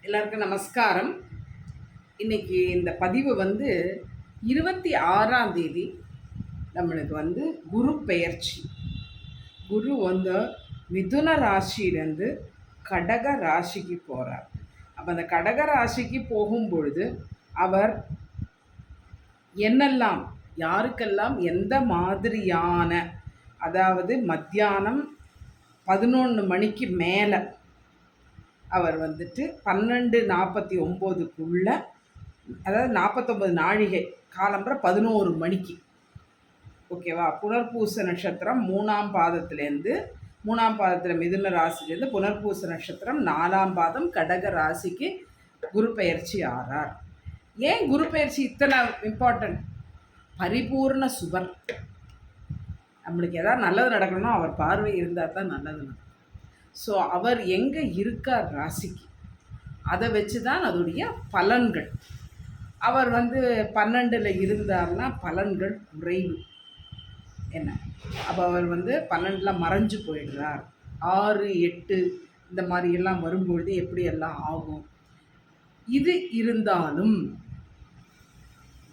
எல்லாருக்கும் நமஸ்காரம். இன்னைக்கு இந்த பதிவு வந்து 26ஆம் தேதி நம்மளுக்கு வந்து குரு பெயர்ச்சி. குரு வந்து மிதுன ராசியிலேருந்து கடக ராசிக்கு போகிறார். அப்போ அந்த கடக ராசிக்கு போகும்பொழுது அவர் என்னெல்லாம் யாருக்கெல்லாம் எந்த மாதிரியான, அதாவது மத்தியானம் 11 மணிக்கு மேலே அவர் வந்துட்டு 12:49க்குள்ள, அதாவது 49 நாழிகை, காலம்புற 11 மணிக்கு, ஓகேவா, புனர்பூச நட்சத்திரம் 3ஆம் பாதத்துலேருந்து, 3ஆம் பாதத்தில் மிதுன ராசிலேருந்து புனர்பூச நட்சத்திரம் 4ஆம் பாதம் கடக ராசிக்கு குரு பெயர்ச்சி ஆறார். ஏன் குரு பெயர்ச்சி இத்தனை இம்பார்ட்டன்ட்? பரிபூர்ண சுபர். நம்மளுக்கு எதாவது நல்லது நடக்கணும்னா அவர் பார்வை இருந்தால் தான் நல்லது நடக்கும். ஸோ அவர் எங்கே இருக்கார் ராசிக்கு, அதை வச்சு தான் அதோடைய பலன்கள். அவர் வந்து 12ல் இருந்தார்னா பலன்கள் குறைவு. என்ன, அப்போ அவர் வந்து 12ல் மறைஞ்சு போயிடுறார். 6, 8 இந்த மாதிரியெல்லாம் வரும்பொழுது எப்படியெல்லாம் ஆகும். இது இருந்தாலும்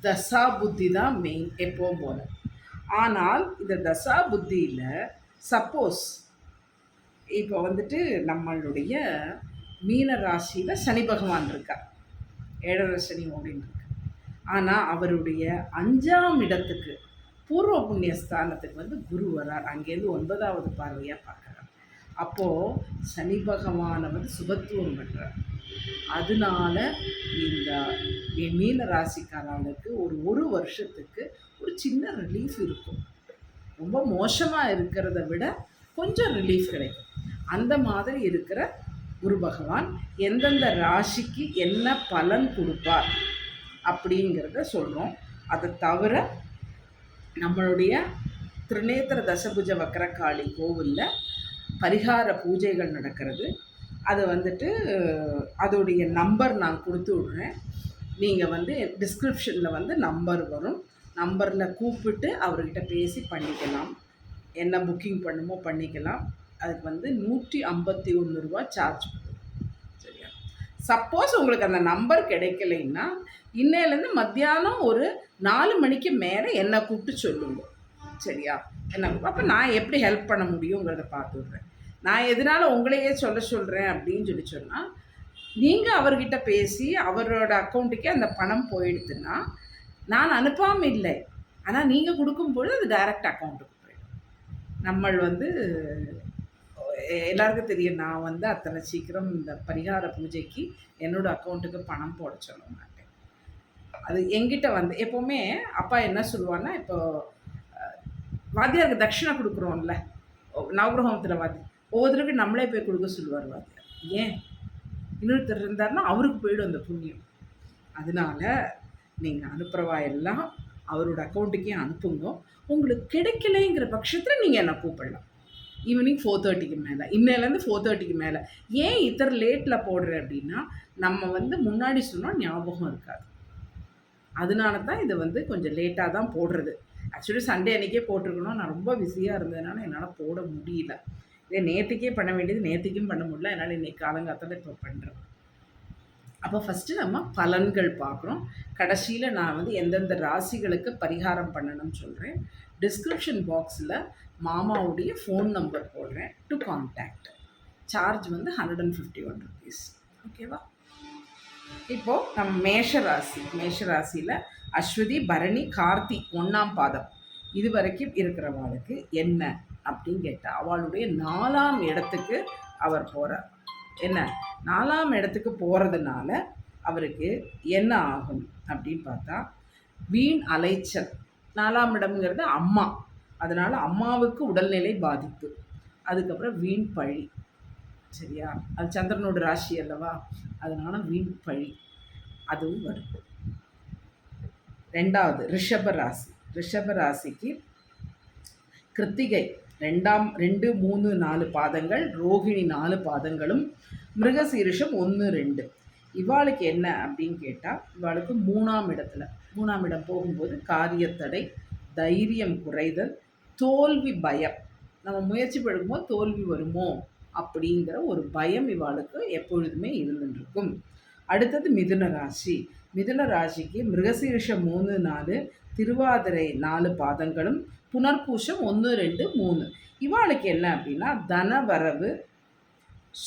தசா புத்தி தான் மெயின் எப்பவும் போல. ஆனால் இந்த தசா புத்தியில் சப்போஸ் இப்போ வந்துட்டு நம்மளுடைய மீன ராசியில் சனி பகவான் இருக்கார், 7.5 சனி ஓடின்னு இருக்கு. ஆனால் அவருடைய 5ஆம் இடத்துக்கு, பூர்வ புண்ணிய ஸ்தானத்துக்கு வந்து குரு வரார். அங்கேருந்து 9வது பார்வையாக பார்க்குறார். அப்போது சனி பகவானை வந்து சுபத்துவம் பண்ணுறார். அதனால இந்த மீன ராசிக்காரர்களுக்கு ஒரு வருஷத்துக்கு ஒரு சின்ன ரிலீஃப் இருக்கும். ரொம்ப மோசமாக இருக்கிறத விட கொஞ்சம் ரிலீஃப் கிடைக்கும். அந்த மாதிரி இருக்கிற குரு பகவான் எந்தெந்த ராசிக்கு என்ன பலன் கொடுப்பார் அப்படிங்கிறத சொல்கிறோம். அதை தவிர நம்மளுடைய திருநேத்திர தசபுஜ வக்கரகாளி கோவிலில் பரிகார பூஜைகள் நடக்கிறது. அது வந்துட்டு அதோடைய நம்பர் நான் கொடுத்து விட்றேன். நீங்கள் வந்து டிஸ்கிரிப்ஷனில் வந்து நம்பர் வரும். நம்பரில் கூப்பிட்டு அவர்கிட்ட பேசி பண்ணிக்கலாம். என்ன புக்கிங் பண்ணுமோ பண்ணிக்கலாம். அதுக்கு வந்து 151 ரூபா சார்ஜ் பண்ணுவோம். சரியா? சப்போஸ் உங்களுக்கு அந்த நம்பர் கிடைக்கலைன்னா இன்னையிலேருந்து மத்தியானம் ஒரு 4 மணிக்கு மேலே என்னை கூப்பிட்டு சொல்லுங்க. சரியா? என்ன, அப்போ நான் எப்படி ஹெல்ப் பண்ண முடியுங்கிறத பார்த்து விட்றேன். நான் எதனால் உங்களையே சொல்கிறேன் அப்படின்னு சொன்னால், நீங்கள் அவர்கிட்ட பேசி அவரோட அக்கௌண்ட்டுக்கே அந்த பணம் போயிடுதுன்னா நான் அனுப்பாமல் இல்லை, ஆனால் நீங்கள் கொடுக்கும்பொழுது அது டைரக்ட் அக்கௌண்ட்டுக்கு போயிடும். நம்ம வந்து எல்லாருக்கும் தெரியும், நான் வந்து அத்தனை சீக்கிரம் இந்த பரிகார பூஜைக்கு என்னோடய அக்கௌண்ட்டுக்கு பணம் போட சொல்ல மாட்டேன். அது எங்கிட்ட வந்து எப்போவுமே அப்பா என்ன சொல்லுவான்னா, இப்போ வாத்தியாருக்கு தட்சிணை கொடுக்குறோம்ல, நவகிரகத்தில் வாத்தியார் ஒவ்வொருத்தருக்கு நம்மளே போய் கொடுக்க சொல்லுவார் வாத்தியார். ஏன், இன்னொருத்தர் இருந்தார்னா அவருக்கு போய்டும் அந்த புண்ணியம். அதனால நீங்கள் அனுப்புகிறவா எல்லாம் அவரோட அக்கௌண்ட்டுக்கே அனுப்புங்க. உங்களுக்கு கிடைக்கலைங்கிற பட்சத்தில் நீங்கள் என்னை கூப்பிடலாம். ஈவினிங் 4:30க்கு மேலே, இன்னையிலேருந்து 4:30க்கு மேலே. ஏன் இத்தனை லேட்டில் போடுறேன் அப்படின்னா, நம்ம வந்து முன்னாடி சொன்னால் ஞாபகம் இருக்காது. அதனால தான் இதை வந்து கொஞ்சம் லேட்டாக தான் போடுறது. ஆக்சுவலி சண்டே அன்றைக்கே போட்டிருக்கணும். நான் ரொம்ப பிஸியாக இருந்ததுனால என்னால் போட முடியல. இதே நேற்றுக்கே பண்ண வேண்டியது நேற்றுக்கும் பண்ண முடியல. என்னால் இன்றைக்கி காலங்காலத்தில் இப்போ பண்ணுறேன். அப்போ ஃபஸ்ட்டு நம்ம பலன்கள் பார்க்குறோம். கடைசியில் நான் வந்து எந்தெந்த ராசிகளுக்கு பரிகாரம் பண்ணணும்னு சொல்கிறேன். டிஸ்கிரிப்ஷன் பாக்ஸில் மாமாவுடைய ஃபோன் நம்பர் போடுறேன், டு கான்டாக்ட். சார்ஜ் வந்து 151 ருபீஸ். ஓகேவா? இப்போது நம்ம மேஷராசியில் அஸ்வதி, பரணி, கார்த்தி 1ஆம் பாதம் இது வரைக்கும் இருக்கிறவங்களுக்கு என்ன அப்படின்னு கேட்டால், அவளுடைய 4ஆம் இடத்துக்கு அவர் போகிறார். என்ன, 4ஆம் இடத்துக்கு போகிறதுனால அவருக்கு என்ன ஆகும் அப்படின்னு பார்த்தா, வீண் அலைச்சல். 4ஆம் இடம்ங்கிறது அம்மா, அதனால் அம்மாவுக்கு உடல்நிலை பாதிப்பு. அதுக்கப்புறம் வீண் பழி. சரியா? அது சந்திரனோட ராசி அல்லவா, அதனால் வீண் பழி அதுவும் வரும். 2வது ரிஷப ராசிக்கு கிருத்திகை 2, 3, 4 பாதங்கள், ரோகிணி 4 பாதங்களும், மிருகசீரிஷம் 1, 2. இவாளுக்கு என்ன அப்படின்னு கேட்டால், இவாளுக்கு 3ஆம் இடம் போகும்போது காரியத்தடை, தைரியம் குறைதல், தோல்வி பயம். நம்ம முயற்சி பண்ணும்போது தோல்வி வருமோ அப்படிங்கிற ஒரு பயம் இவாளுக்கு எப்பொழுதுமே இருந்துருக்கும். அடுத்தது மிதுன ராசி. மிதுன ராசிக்கு மிருகசீரிஷம் 3 4, திருவாதிரை 4 பாதங்களும், புனர்பூஷம் 1 2 3. இவாளுக்கு என்ன அப்படின்னா தனவரவு,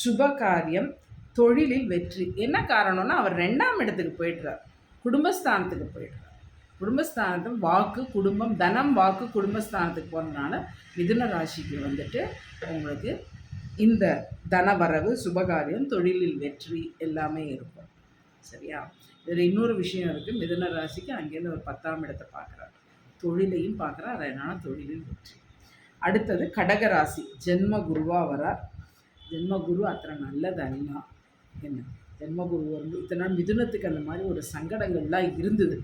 சுபகாரியம், தொழிலில் வெற்றி. என்ன காரணம்னா அவர் 2ஆம் இடத்துக்கு போயிடுறார், குடும்பஸ்தானத்துக்கு போயிடுறார். குடும்பஸ்தானத்தும் வாக்கு குடும்பம், தனம் வாக்கு குடும்பஸ்தானத்துக்கு போகிறதுனால மிதுன ராசிக்கு வந்துட்டு உங்களுக்கு இந்த தனவரவு, சுபகாரியம், தொழிலில் வெற்றி எல்லாமே இருக்கும். சரியா? இதில் இன்னொரு விஷயம் இருக்குது. மிதுன ராசிக்கு அங்கேருந்து ஒரு 10ஆம் இடத்தை பார்க்குறாரு, தொழிலையும் பார்க்குறார், அதனால் தொழிலில் வெற்றி. அடுத்தது கடகராசி. ஜென்ம குருவாக வரார். ஜென்மகுரு அத்தனை நல்லது அல்ல. என்ன ஜென்மகுரு வந்து இத்தனை நாள் மிதுனத்துக்கு அந்த மாதிரி ஒரு சங்கடங்கள்லாம் இருந்தது.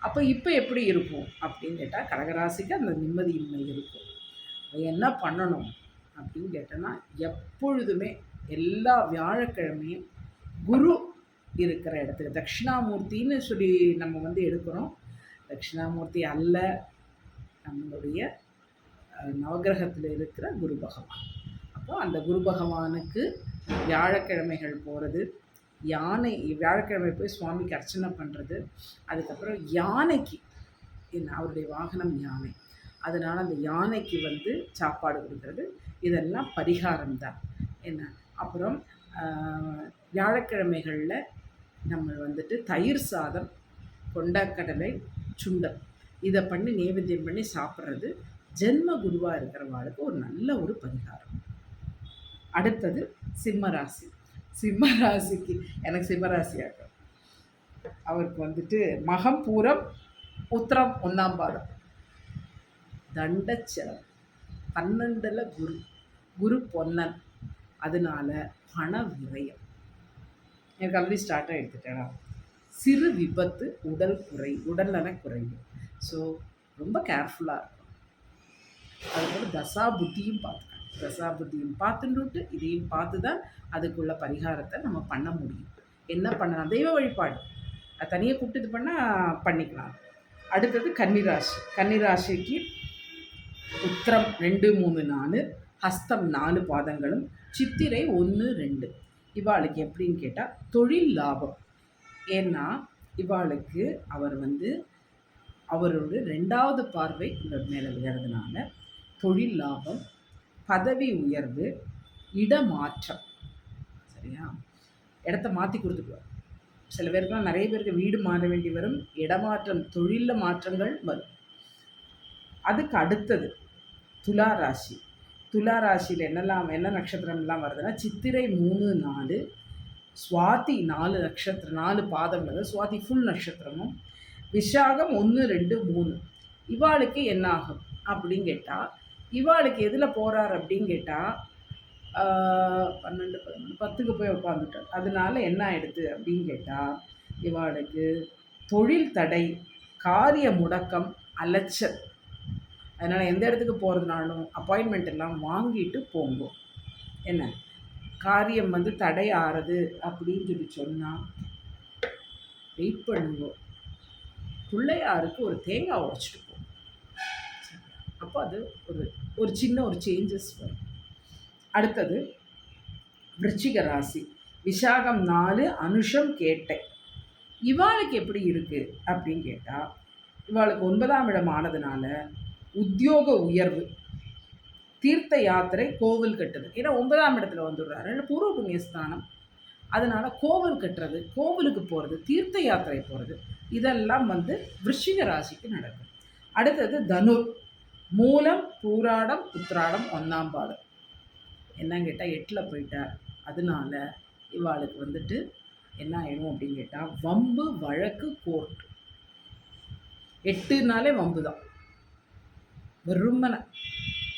அப்போ இப்போ எப்படி இருக்கும் அப்படின்னு கேட்டால் கடகராசிக்கு அந்த நிம்மதியின்மை இருக்கும். என்ன பண்ணணும் அப்படின்னு கேட்டோன்னா எப்பொழுதுமே எல்லா வியாழக்கிழமையும் குரு இருக்கிற இடத்துக்கு, தட்சிணாமூர்த்தின்னு சொல்லி நம்ம வந்து எடுக்கிறோம். தட்சிணாமூர்த்தி அல்ல, நம்மளுடைய நவகிரகத்தில் இருக்கிற குரு பகவான். அப்போ அந்த குரு பகவானுக்கு வியாழக்கிழமைகள் போகிறது, யானை வியாழக்கிழமை போய் சுவாமிக்கு அர்ச்சனை பண்ணுறது, அதுக்கப்புறம் யானைக்கு என்ன அவருடைய வாகனம் யானை, அதனால் அந்த யானைக்கு வந்து சாப்பாடு கொடுக்கறது, இதெல்லாம் பரிகாரம் தான் என்ன. அப்புறம் வியாழக்கிழமைகளில் நம்ம வந்துட்டு தயிர் சாதம், கொண்டக்கடலை, சுண்டல் இதை பண்ணி நைவேத்தியம் பண்ணி சாப்பிட்றது ஜென்ம குருவாக இருக்கிறவாளுக்கு ஒரு நல்ல ஒரு பரிகாரம். அடுத்தது சிம்மராசி. சிம்மராசிக்கு எனக்கு சிம்மராசியாக அவருக்கு வந்துட்டு மகம் பூரம் உத்திரம் 1ஆம் பாதம், தண்டச்சரம் 12ல் குரு, குரு பொன்னன், அதனால பண விரயம் எனக்கு ஆல்ரெடி ஸ்டார்ட்டாக எடுத்துட்டேனா. சிறு விபத்து, உடல்நல குறைவு. ஸோ ரொம்ப கேர்ஃபுல்லாக இருக்கும். அதுபோல் தசா புத்தியும் பார்த்துக்கணும். தசா புத்தியும் பார்த்துட்டு இதையும் பார்த்து தான் அதுக்குள்ள பரிகாரத்தை நம்ம பண்ண முடியும். என்ன பண்ணலாம்? தெய்வ வழிபாடு அது தனியாக கூப்பிட்டு பண்ணால் பண்ணிக்கலாம். அடுத்தது கன்னிராசி. கன்னிராசிக்கு உத்திரம் 2 3 4, ஹஸ்தம் 4 பாதங்களும், சித்திரை 1 2. இவாளுக்கு எப்படின்னு கேட்டால் தொழில் லாபம். ஏன்னா இவாளுக்கு அவர் வந்து அவரோட 2வது பார்வை இவர் மேலே விழுறதுனால தொழில் லாபம், பதவி உயர்வு, இடமாற்றம். சரியா? இடத்த மாற்றி கொடுத்துக்குவார். சில பேருக்குலாம் நிறைய பேருக்கு வீடு மாற வேண்டி வரும், இடமாற்றம், தொழிலில் மாற்றங்கள் வரும். அதுக்கு அடுத்தது துலா ராசி. துலா ராசியில் என்ன நட்சத்திரம்லாம் வருதுன்னா சித்திரை 3 4, சுவாதி 4 நட்சத்திரம் 4 பாதங்கள், சுவாதி ஃபுல் நட்சத்திரமும், விஷாகம் 1 2 3. இவாளுக்கு என்ன ஆகும் அப்படின்னு கேட்டால், இவாளுக்கு எதில் போகிறார் அப்படின்னு கேட்டால் 12 11 10க்கு போய் உட்காந்துட்டார். அதனால என்ன ஆகிடுது அப்படின்னு கேட்டால் இவாளுக்கு தொழில் தடை, காரிய முடக்கம், அலைச்சல். அதனால் எந்த இடத்துக்கு போகிறதுனாலும் அப்பாயின்மெண்ட் எல்லாம் வாங்கிட்டு போங்க. என்ன காரியம் வந்து தடை ஆறுது அப்படின்னு சொல்லி சொன்னால் வெயிட் பண்ணுங்க. பிள்ளையாருக்கு ஒரு தேங்காய் உடைச்சிட்டு போகும். அப்போ அது ஒரு சின்ன ஒரு சேஞ்சஸ் வரும். அடுத்தது விருச்சிக ராசி. விஷாகம் 4, அனுஷம் கேட்டை. இவாளுக்கு எப்படி இருக்குது அப்படின்னு கேட்டால், இவாளுக்கு 9ஆம் இடம் ஆனதுனால உத்தியோக உயர்வு, தீர்த்த யாத்திரை, கோவில் கட்டுறது. ஏன்னா 9ஆம் இடத்துல வந்துடுறாரு, இல்லை பூர்வ புண்ணியஸ்தானம். அதனால் கோவில் கட்டுறது, கோவிலுக்கு போகிறது, தீர்த்த யாத்திரை போகிறது, இதெல்லாம் வந்து விருச்சிக ராசிக்கு நடக்கும். அடுத்தது தனுர். மூலம், பூராடம், உத்திராடம் 1ஆம் பாதம். என்னன்னு கேட்டால் 8ல் போயிட்டார். அதனால இவாளுக்கு வந்துட்டு என்ன ஆகிடும் அப்படின்னு கேட்டால் வம்பு, வழக்கு, கோர்ட். 8னாலே வம்பு தான், வெறுமனை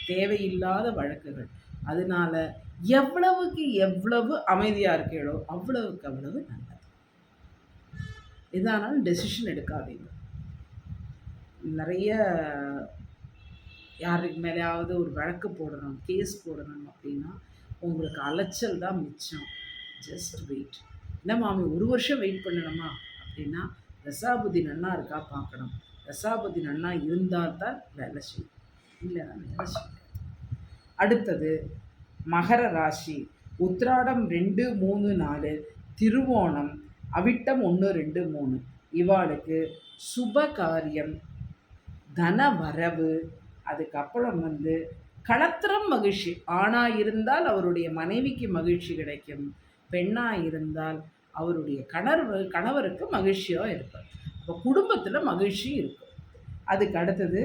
தேவையில்லாத வழக்குகள். அதனால எவ்வளவுக்கு எவ்வளவு அமைதியாக இருக்கீங்களோ அவ்வளவுக்கு அவ்வளவு நல்லது. எதானாலும் டெசிஷன் எடுக்காதீங்க. நிறைய யாருக்கு மேலேயாவது ஒரு வழக்கு போடணும், கேஸ் போடணும் அப்படின்னா உங்களுக்கு அலைச்சல் தான் மிச்சம். Just wait. என்ன மாமி 1 வருஷம் வெயிட் பண்ணணுமா அப்படின்னா தசாபுதி நன்னா இருக்கா பார்க்கணும். தசாபுதி நன்னா இருந்தால் தான் வேலை செய்யும், இல்லைன்னா வேலை செய்யும். அடுத்தது மகர ராசி. உத்திராடம் 2 3 4, திருவோணம் அவிட்டம் 1 2 3 இவாளுக்கு சுப காரியம், தன வரவு, அதுக்கப்புறம் வந்து களத்திரம் மகிழ்ச்சி. ஆணாக இருந்தால் அவருடைய மனைவிக்கு மகிழ்ச்சி கிடைக்கும், பெண்ணாக இருந்தால் அவருடைய கணவருக்கு மகிழ்ச்சியாக இருப்பார். இப்போ குடும்பத்தில் மகிழ்ச்சி இருக்கும். அதுக்கு அடுத்தது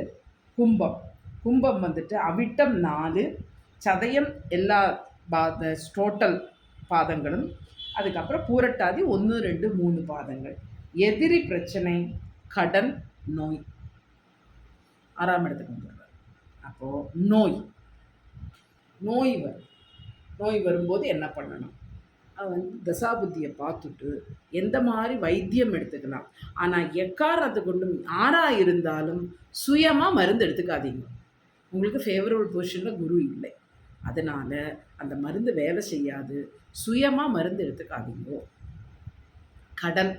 கும்பம். கும்பம் வந்துட்டு அவிட்டம் 4, சதயம் எல்லா டோட்டல் பாதங்களும், அதுக்கப்புறம் பூரட்டாதி 1 2 3 பாதங்கள். எதிரி பிரச்சனை, கடன், நோய். 6ஆம் இடத்துக்கு வந்துடுறார். அப்போது நோய் வரும். நோய் வரும்போது என்ன பண்ணணும்? வந்து தசாபுத்தியை பார்த்துட்டு எந்த மாதிரி வைத்தியம் எடுத்துக்கலாம். ஆனால் எக்காரணத்தை கொண்டும் யாராக இருந்தாலும் சுயமாக மருந்து எடுத்துக்காதீங்க. உங்களுக்கு ஃபேவரபிள் பொசிஷனில் குரு இல்லை, அதனால் அந்த மருந்து வேலை செய்யாது. சுயமாக மருந்து எடுத்துக்காதீங்க. கடன்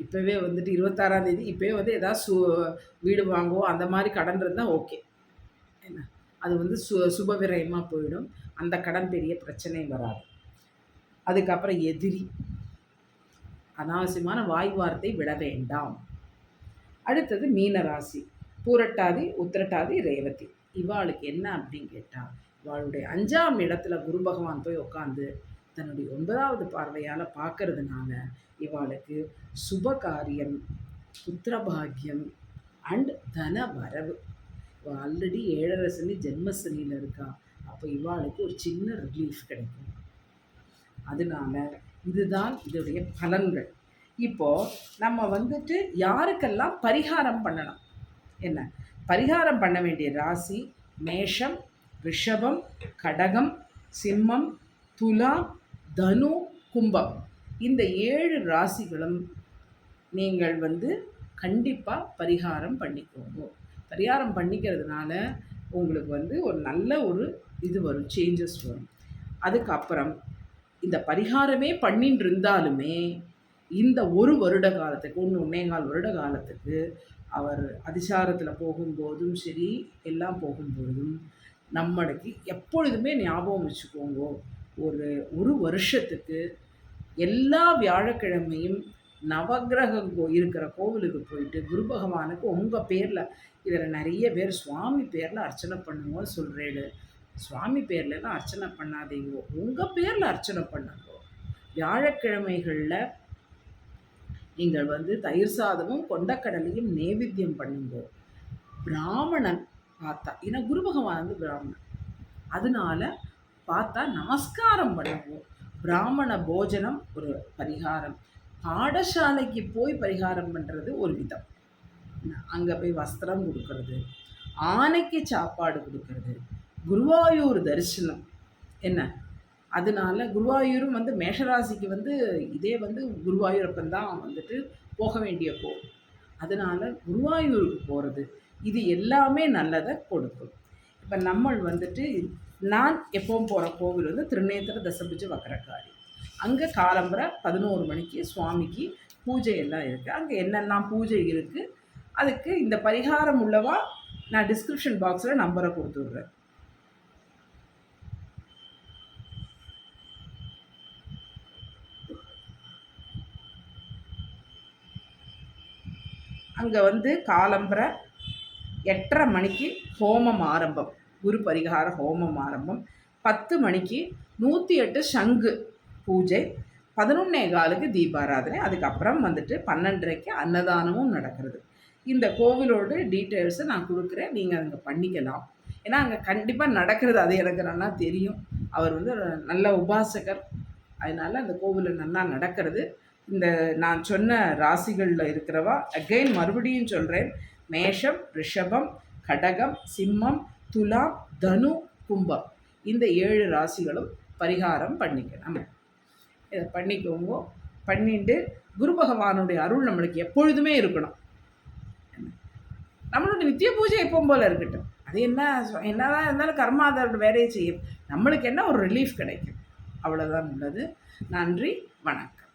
இப்போவே வந்துட்டு 26ஆம் தேதி இப்போவே வந்து எதாவது வீடு வாங்குவோம் அந்த மாதிரி கடன் இருந்தால் ஓகே, என்ன அது வந்து சுப விரயமாக போயிடும். அந்த கடன் பெரிய பிரச்சனை வராது. அதுக்கப்புறம் எதிரி, அனாவசியமான வாய் வார்த்தை விட வேண்டாம். அடுத்தது மீன ராசி, பூரட்டாதி உத்திரட்டாதி ரேவதி. இவாளுக்கு என்ன அப்படின்னு கேட்டால், இவாளுடைய 5ஆம் இடத்துல குரு பகவான் போய் உட்காந்து தன்னுடைய 9வது பார்வையால் பார்க்கறதுனால இவாளுக்கு சுப காரியம், புத்திரபாகியம் அண்ட் தன வரவு. இவள் ஆல்ரெடி 7.5 சனி ஜென்மசனியில் இருக்கா. அப்போ இவாளுக்கு ஒரு சின்ன ரிலீஃப் கிடைக்கும். அதனால இதுதான் இதோடைய பலன்கள். இப்போது நம்ம வந்துட்டு யாருக்கெல்லாம் பரிகாரம் பண்ணணும், என்ன பரிகாரம் பண்ண வேண்டிய ராசி? மேஷம், ரிஷபம், கடகம், சிம்மம், துலா, தனு, கும்பம். இந்த 7 ராசிகளும் நீங்கள் வந்து கண்டிப்பாக பரிகாரம் பண்ணிக்கோங்க. பரிகாரம் பண்ணிக்கிறதுனால உங்களுக்கு வந்து ஒரு நல்ல ஒரு இது வரும், சேஞ்சஸ் வரும். அதுக்கப்புறம் இந்த பரிகாரமே பண்ணிட்டு இருந்தாலுமே இந்த 1 வருட காலத்துக்கு 1.25 வருட காலத்துக்கு அவர் அதிசாரத்தில் போகும்போதும் சரி, எல்லாம் போகும்போதும் நம்மளுக்கு எப்பொழுதுமே ஞாபகம் வச்சுக்கோங்க, ஒரு வருஷத்துக்கு எல்லா வியாழக்கிழமையும் நவகிரகம் இருக்கிற கோவிலுக்கு போயிட்டு குரு பகவானுக்கு உங்கள் பேரில், இதில் நிறைய பேர் சுவாமி பேரில் அர்ச்சனை பண்ணுங்கன்னு சொல்கிறேன். சுவாமி பேர்லாம் அர்ச்சனை பண்ணாதீங்க, உங்கள் பேரில் அர்ச்சனை பண்ணுங்க. வியாழக்கிழமைகளில் நீங்கள் வந்து தயிர் சாதமும் கொண்டக்கடலையும் நைவேத்தியம் பண்ணுங்க. பிராமணன் பார்த்தா, ஏன்னா குரு பகவான் வந்து பிராமணன், அதனால பார்த்தா நமஸ்காரம் பண்ணுவோம். பிராமண போஜனம் ஒரு பரிகாரம். பாடசாலைக்கு போய் பரிகாரம் பண்ணுறது ஒரு விதம். அங்கே போய் வஸ்திரம் கொடுக்கறது, ஆனைக்கு சாப்பாடு கொடுக்கறது, குருவாயூர் தரிசனம், என்ன அதனால குருவாயூரும் வந்து மேஷராசிக்கு வந்து இதே வந்து குருவாயூரப்பன் தான் வந்துட்டு போக வேண்டிய கோவில். அதனால் குருவாயூருக்கு போகிறது இது எல்லாமே நல்லதை கொடுக்கும். இப்போ நம்ம வந்துட்டு நான் எப்பவும் போகிற கோவில் வந்து திருநேத்திர தசபுஜ வக்கரகாரி. அங்கே காலம்பரை 11 மணிக்கு சுவாமிக்கு பூஜை எல்லாம் இருக்குது. அங்கே என்னெல்லாம் பூஜை இருக்குது, அதுக்கு இந்த பரிகாரம் உள்ளவா நான் டிஸ்கிரிப்ஷன் பாக்ஸில் நம்பரை கொடுத்துட்றேன். அங்கே வந்து காலம்பரை 8:30 மணிக்கு ஹோமம் ஆரம்பம், குரு பரிகார ஹோமம் ஆரம்பம். 10 மணிக்கு 108 சங்கு பூஜை, 11:15 தீபாராதனை. அதுக்கப்புறம் வந்துட்டு 12:30 அன்னதானமும் நடக்கிறது. இந்த கோவிலோட டீட்டெயில்ஸை நான் கொடுக்குறேன், நீங்கள் அங்கே பண்ணிக்கலாம். ஏன்னா அங்கே கண்டிப்பாக நடக்கிறது அது எனக்கு நல்லா தெரியும். அவர் வந்து நல்ல உபாசகர், அதனால் அந்த கோவிலில் நல்லா நடக்கிறது. இந்த நான் சொன்ன ராசிகளில் இருக்கிறவா அகைன் மறுபடியும் சொல்கிறேன், மேஷம், ரிஷபம், கடகம், சிம்மம், துலா, தனு, கும்பம், இந்த 7 ராசிகளும் பரிகாரம் பண்ணிக்கணும். இதை பண்ணிக்கோங்க. பண்ணிட்டு குரு பகவானுடைய அருள் நம்மளுக்கு எப்பொழுதுமே இருக்கணும். நம்மளோட நித்திய பூஜை எப்பவும் போல் இருக்கட்டும். அது என்னதான் இருந்தாலும் கர்மா அதோட வேலையை செய்யும். நம்மளுக்கு என்ன ஒரு ரிலீஃப் கிடைக்கும், அவ்வளோதான் உள்ளது. நன்றி, வணக்கம்.